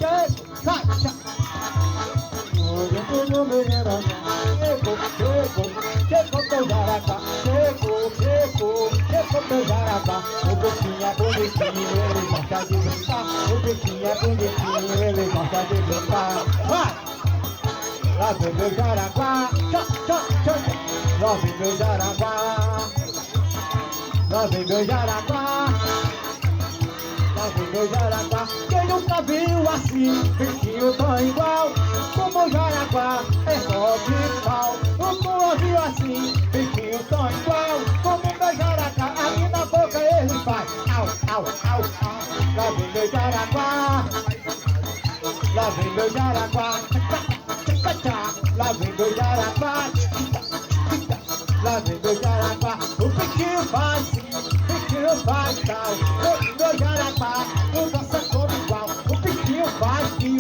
sai, sai. Chegou no meu Jaraguá, chegou teu Jaraguá, chegou teu Jaraguá. O bichinho é bonitinho, ele gosta de brincar. O bichinho é bonitinho, ele gosta de brincar. Vai! Lá vem meu Jaraguá, tchau, tchau, tchau. Lá vem meu Jaraguá, lá vem meu Jaraguá. Lá vem meu Jaraguá. Quem nunca viu assim, bichinho tão igual como o Jaraguá, é só de pau. Nunca viu assim, bichinho tão igual como o meu Jaraguá. Aqui na boca ele faz au, au, au, au. Lá vem meu Jaraguá, lá vem meu Jaraguá. Lá vem meu Jaraguá, lá vem meu Jaraguá. O bichinho faz sim, o bichinho faz tal. Meu Jaraguá, não gosta como igual. O bichinho faz sim.